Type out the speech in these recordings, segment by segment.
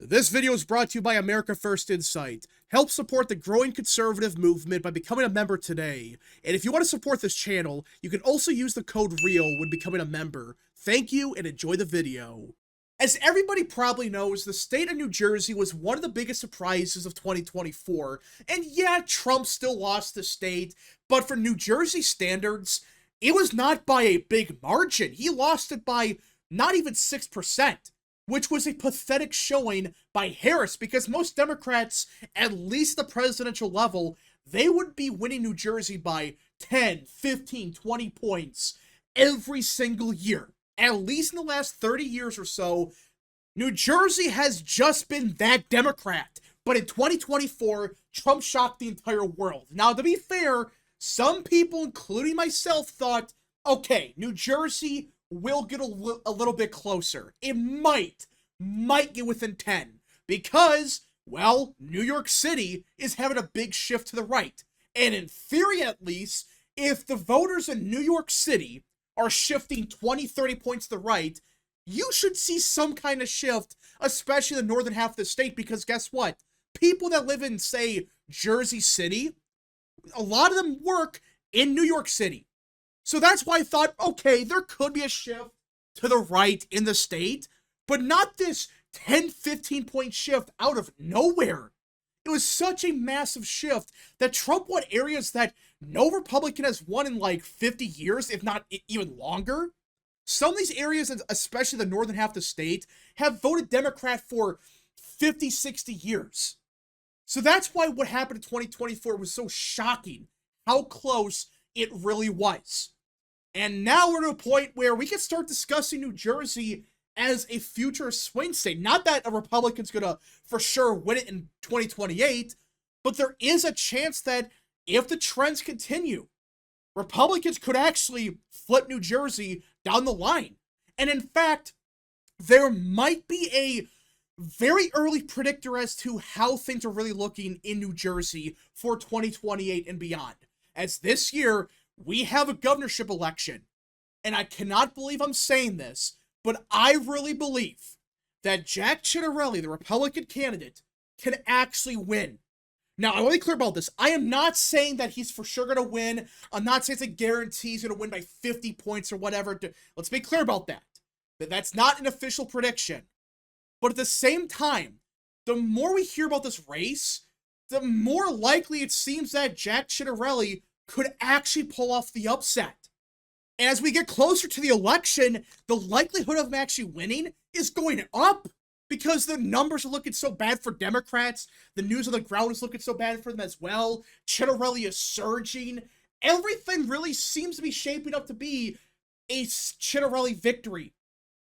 This video is brought to you by America First Insight. Help support the growing conservative movement by becoming a member today. And if you want to support this channel, you can also use the code REAL when becoming a member. Thank you and enjoy the video. As everybody probably knows, the state of New Jersey was one of the biggest surprises of 2024. And yeah, Trump still lost the state, but for New Jersey standards, it was not by a big margin. He lost it by not even 6%. Which was a pathetic showing by Harris, because most Democrats, at least at the presidential level, they would be winning New Jersey by 10, 15, 20 points every single year. At least in the last 30 years or so, New Jersey has just been that Democrat. But in 2024, Trump shocked the entire world. Now, to be fair, some people, including myself, thought, okay, New Jersey will get a little bit closer. It might get within 10 because, well, New York City is having a big shift to the right. And in theory, at least, if the voters in New York City are shifting 20, 30 points to the right, you should see some kind of shift, especially in the northern half of the state, because guess what? People that live in, say, Jersey City, a lot of them work in New York City. So that's why I thought, okay, there could be a shift to the right in the state, but not this 10, 15 point shift out of nowhere. It was such a massive shift that Trump won areas that no Republican has won in like 50 years, if not even longer. Some of these areas, especially the northern half of the state, have voted Democrat for 50, 60 years. So that's why what happened in 2024 was so shocking, how close it really was. And now we're to a point where we can start discussing New Jersey as a future swing state. Not that a Republican's gonna for sure win it in 2028, but there is a chance that if the trends continue, Republicans could actually flip New Jersey down the line. And in fact, there might be a very early predictor as to how things are really looking in New Jersey for 2028 and beyond. As this year, we have a governorship election, and I cannot believe I'm saying this, but I really believe that Jack Ciattarelli, the Republican candidate, can actually win. Now, I want to be clear about this. I am not saying that he's for sure going to win. I'm not saying it's a guarantee he's going to win by 50 points or whatever. Let's be clear about that. That's not an official prediction. But at the same time, the more we hear about this race, the more likely it seems that Jack Ciattarelli could actually pull off the upset. And as we get closer to the election, the likelihood of him actually winning is going up because the numbers are looking so bad for Democrats. The news on the ground is looking so bad for them as well. Ciattarelli is surging. Everything really seems to be shaping up to be a Ciattarelli victory.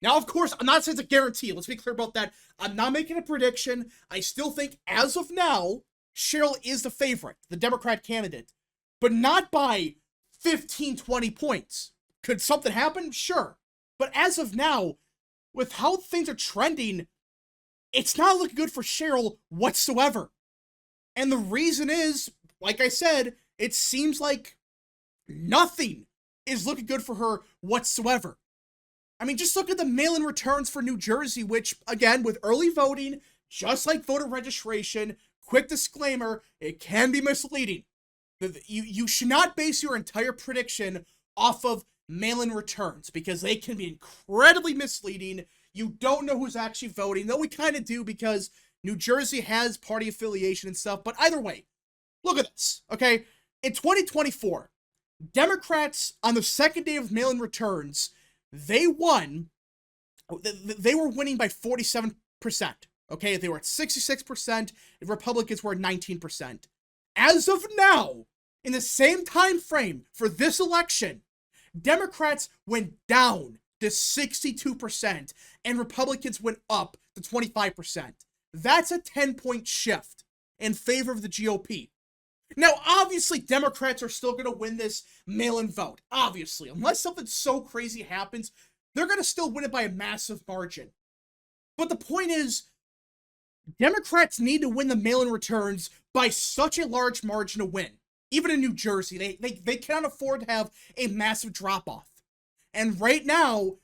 Now, of course, I'm not saying it's a guarantee. Let's be clear about that. I'm not making a prediction. I still think, as of now, Cheryl is the favorite, the Democrat candidate. But not by 15, 20 points. Could something happen? Sure. But as of now, with how things are trending, it's not looking good for Cheryl whatsoever. And the reason is, like I said, it seems like nothing is looking good for her whatsoever. I mean, just look at the mail-in returns for New Jersey, which, again, with early voting, just like voter registration, quick disclaimer, it can be misleading. You should not base your entire prediction off of mail-in returns because they can be incredibly misleading. You don't know who's actually voting, though we kind of do because New Jersey has party affiliation and stuff. But either way, look at this, okay? In 2024, Democrats, on the second day of mail-in returns, they won. They were winning by 47%, okay? They were at 66%, and Republicans were at 19%. As of now, in the same time frame for this election, Democrats went down to 62% and Republicans went up to 25%. That's a 10-point shift in favor of the GOP. Now, obviously, Democrats are still going to win this mail-in vote. Obviously, unless something so crazy happens, they're going to still win it by a massive margin. But the point is, Democrats need to win the mail-in returns by such a large margin to win. Even in New Jersey, they cannot afford to have a massive drop-off. And right now,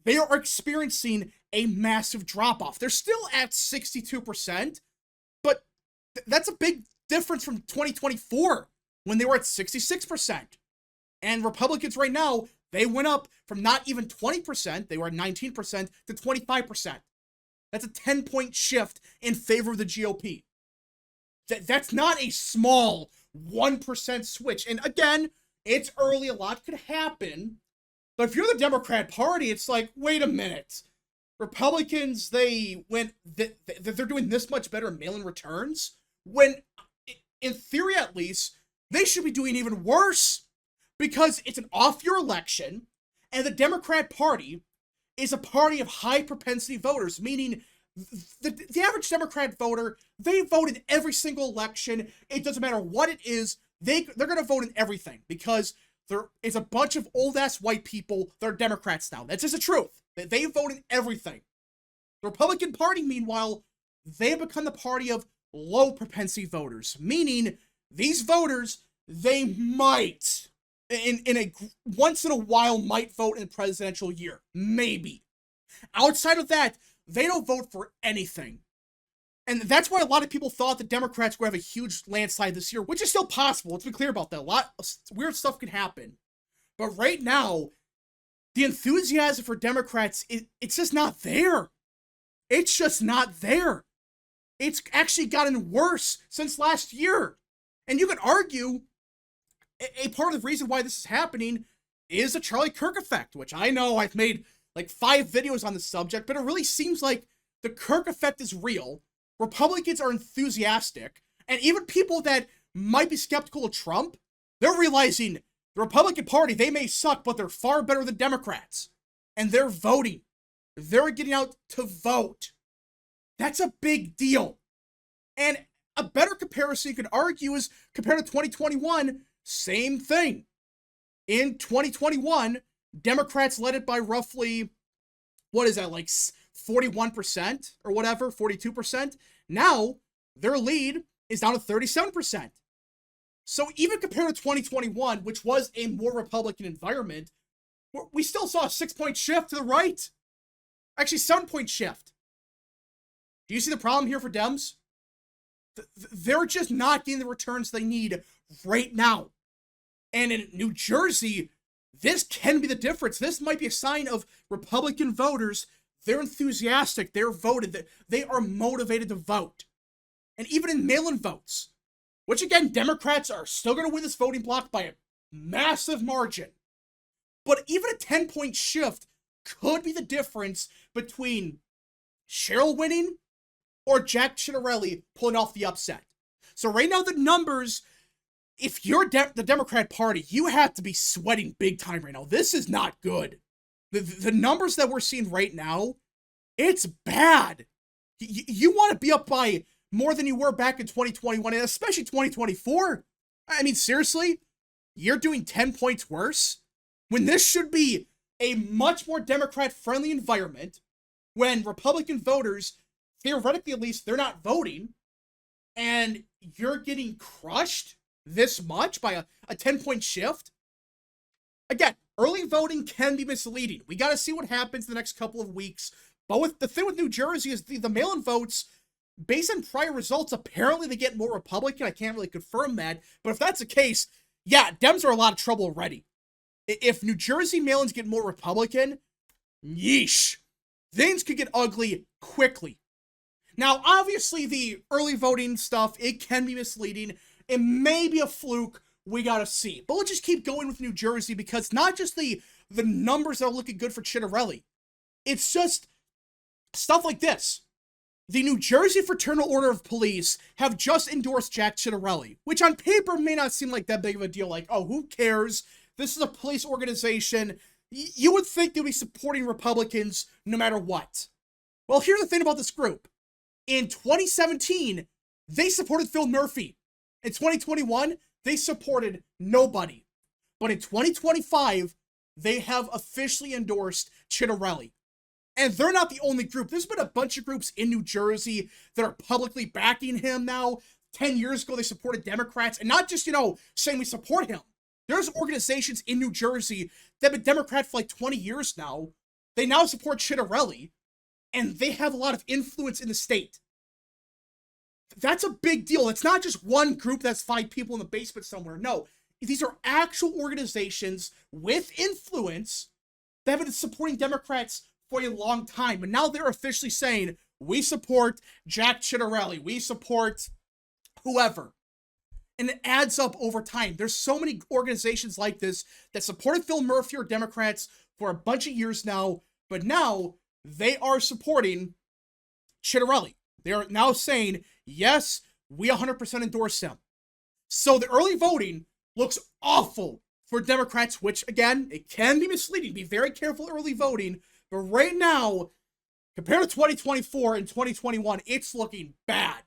they are experiencing a massive drop-off. They're still at 62%, but that's a big difference from 2024 when they were at 66%. And Republicans right now, they went up from not even 20%, they were at 19%, to 25%. That's a 10-point shift in favor of the GOP. That's not a small 1% switch. And again, it's early, a lot could happen. But if you're the Democrat Party, it's like, wait a minute. Republicans, they're doing this much better in mail-in returns, when, in theory at least, they should be doing even worse, because it's an off-year election, and the Democrat Party is a party of high-propensity voters, meaning the average Democrat voter, they vote in every single election. It doesn't matter what it is, they're going to vote in everything, because there is a bunch of old-ass white people that are Democrats now. That's just the truth. They vote in everything. The Republican Party, meanwhile, they have become the party of low-propensity voters, meaning these voters, they might, once in a while, might vote in a presidential year. Maybe. Outside of that, they don't vote for anything. And that's why a lot of people thought the Democrats would have a huge landslide this year, which is still possible. Let's be clear about that. A lot of weird stuff can happen. But right now, the enthusiasm for Democrats, it's just not there. It's just not there. It's actually gotten worse since last year. And you could argue a part of the reason why this is happening is the Charlie Kirk effect, which I know I've made like 5 videos on the subject, but it really seems like the Kirk effect is real. Republicans are enthusiastic, and even people that might be skeptical of Trump, they're realizing the Republican Party, they may suck, but they're far better than Democrats. And they're voting. They're getting out to vote. That's a big deal. And a better comparison you could argue is compared to 2021, same thing. In 2021, Democrats led it by roughly, what is that, like 41% or whatever, 42%. Now, their lead is down to 37%. So even compared to 2021, which was a more Republican environment, we still saw a 6-point shift to the right. Actually, 7-point shift. Do you see the problem here for Dems? They're just not getting the returns they need right now. And in New Jersey, this can be the difference. This might be a sign of Republican voters. They're enthusiastic. They're voted. They are motivated to vote. And even in mail-in votes, which again, Democrats are still going to win this voting block by a massive margin. But even a 10-point shift could be the difference between Cheryl winning or Jack Ciattarelli pulling off the upset. So right now, the numbers, if you're the Democrat Party, you have to be sweating big time right now. This is not good. The numbers that we're seeing right now, it's bad. You want to be up by more than you were back in 2021, and especially 2024. I mean, seriously? You're doing 10 points worse? When this should be a much more Democrat-friendly environment, when Republican voters, theoretically at least, they're not voting, and you're getting crushed this much by a 10-point shift? Again, early voting can be misleading. We got to see what happens the next couple of weeks. But the thing with New Jersey is the mail-in votes, based on prior results, apparently they get more Republican. I can't really confirm that. But if that's the case, yeah, Dems are in a lot of trouble already. If New Jersey mail-ins get more Republican, yeesh, things could get ugly quickly. Now, obviously, the early voting stuff, it can be misleading. It may be a fluke. We gotta see. But let's just keep going with New Jersey, because not just the numbers that are looking good for Ciattarelli. It's just stuff like this. The New Jersey Fraternal Order of Police have just endorsed Jack Ciattarelli, which on paper may not seem like that big of a deal. Like, oh, who cares? This is a police organization. You would think they'd be supporting Republicans no matter what. Well, here's the thing about this group. In 2017, they supported Phil Murphy. In 2021, they supported nobody. But in 2025, they have officially endorsed Ciattarelli. And they're not the only group. There's been a bunch of groups in New Jersey that are publicly backing him now. 10 years ago, they supported Democrats. And not just, saying we support him. There's organizations in New Jersey that have been Democrat for like 20 years now. They now support Ciattarelli. and they have a lot of influence in the state. That's a big deal. It's not just one group that's 5 people in the basement somewhere. No, these are actual organizations with influence that have been supporting Democrats for a long time. And now they're officially saying, we support Jack Ciattarelli. We support whoever. And it adds up over time. There's so many organizations like this that supported Phil Murphy or Democrats for a bunch of years now, but now they are supporting Ciattarelli. They are now saying, yes, we 100% endorse him. So the early voting looks awful for Democrats, which, again, it can be misleading. Be very careful early voting. But right now, compared to 2024 and 2021, it's looking bad.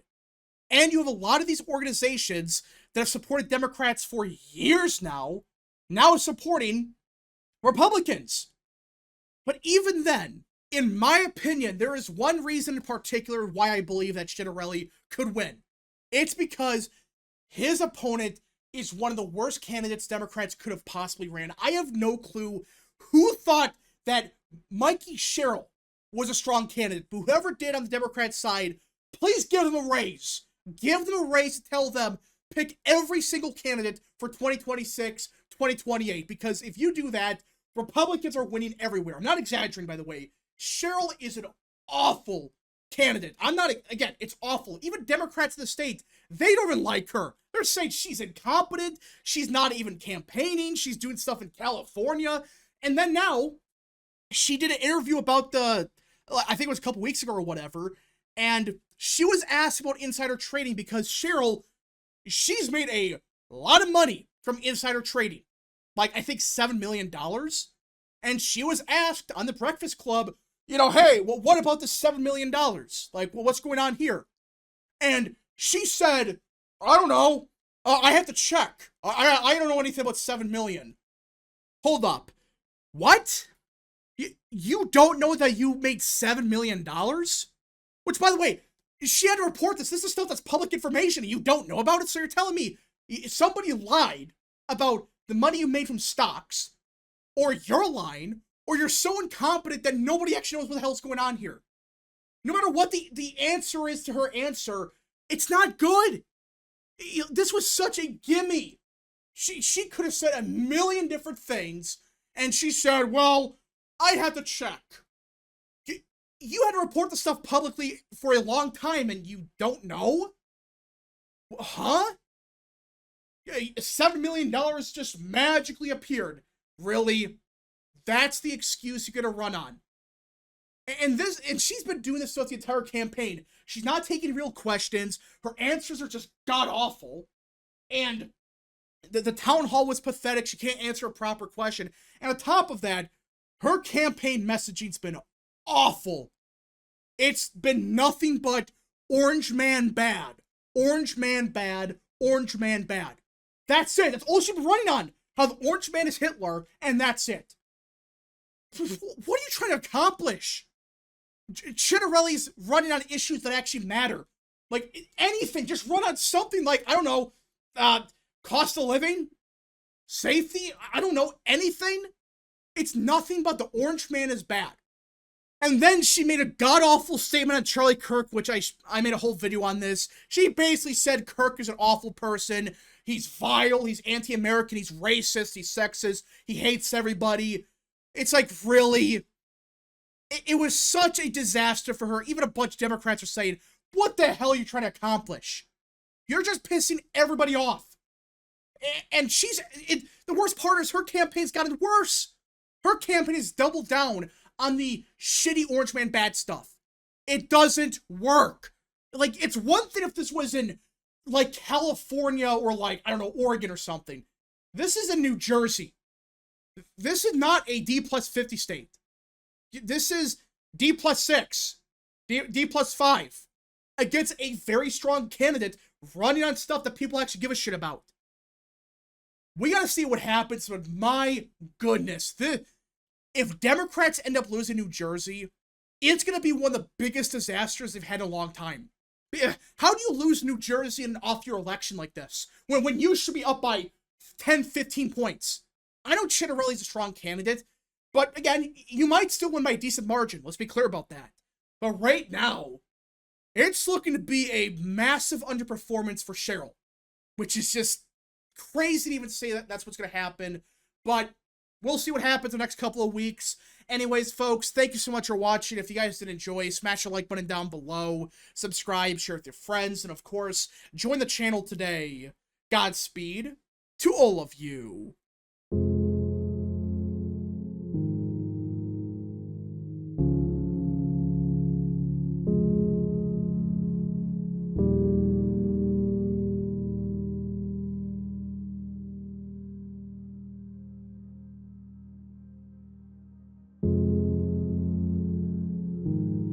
And you have a lot of these organizations that have supported Democrats for years now supporting Republicans. But even then, in my opinion, there is one reason in particular why I believe that Ciattarelli could win. It's because his opponent is one of the worst candidates Democrats could have possibly ran. I have no clue who thought that Mikey Sherrill was a strong candidate. But whoever did on the Democrat side, please give them a raise. Give them a raise to tell them, pick every single candidate for 2026, 2028. Because if you do that, Republicans are winning everywhere. I'm not exaggerating, by the way. Sherrill is an awful candidate. Again, it's awful. Even Democrats in the state, they don't even like her. They're saying she's incompetent. She's not even campaigning. She's doing stuff in California. And then now, she did an interview about I think it was a couple weeks ago or whatever, and she was asked about insider trading because Sherrill, she's made a lot of money from insider trading. Like, I think $7 million. And she was asked on the Breakfast Club, hey, well, what about the $7 million? Like, well, what's going on here? And she said, I don't know. I have to check. I don't know anything about $7 million. Hold up. What? You don't know that you made $7 million? Which, by the way, she had to report this. This is stuff that's public information and you don't know about it. So you're telling me somebody lied about the money you made from stocks, or you're lying, or you're so incompetent that nobody actually knows what the hell's going on here. No matter what the answer is to her answer, it's not good. This was such a gimme. She could have said a million different things, and she said, well, I had to check. You had to report the stuff publicly for a long time, and you don't know? Huh? $7 million just magically appeared. Really? That's the excuse you're gonna run on. And she's been doing this throughout the entire campaign. She's not taking real questions. Her answers are just god-awful. And the town hall was pathetic. She can't answer a proper question. And on top of that, her campaign messaging's been awful. It's been nothing but orange man bad. Orange man bad. Orange man bad. That's it. That's all she's been running on. How the orange man is Hitler, and that's it. What are you trying to accomplish? Ciattarelli's running on issues that actually matter. Like, anything. Just run on something like, I don't know, cost of living? Safety? I don't know. Anything? It's nothing but the orange man is bad. And then she made a god-awful statement on Charlie Kirk, which I made a whole video on this. She basically said Kirk is an awful person. He's vile. He's anti-American. He's racist. He's sexist. He hates everybody. It's like, really? It was such a disaster for her. Even a bunch of Democrats are saying, what the hell are you trying to accomplish? You're just pissing everybody off. And the worst part is her campaign's gotten worse. Her campaign has doubled down on the shitty orange man bad stuff. It doesn't work. Like, it's one thing if this was in, like, California or, like, I don't know, Oregon or something. This is in New Jersey. This is not a D+50 state. This is D+6, D+5 against a very strong candidate running on stuff that people actually give a shit about. We gotta see what happens, but my goodness, if Democrats end up losing New Jersey, it's gonna be one of the biggest disasters they've had in a long time. How do you lose New Jersey in an off-year election like this, when you should be up by 10, 15 points? I know Ciattarelli's a strong candidate, but again, you might still win by a decent margin. Let's be clear about that. But right now, it's looking to be a massive underperformance for Cheryl, which is just crazy to even say that that's what's going to happen. But we'll see what happens the next couple of weeks. Anyways, folks, thank you so much for watching. If you guys did enjoy, smash the like button down below, subscribe, share with your friends, and of course, join the channel today. Godspeed to all of you.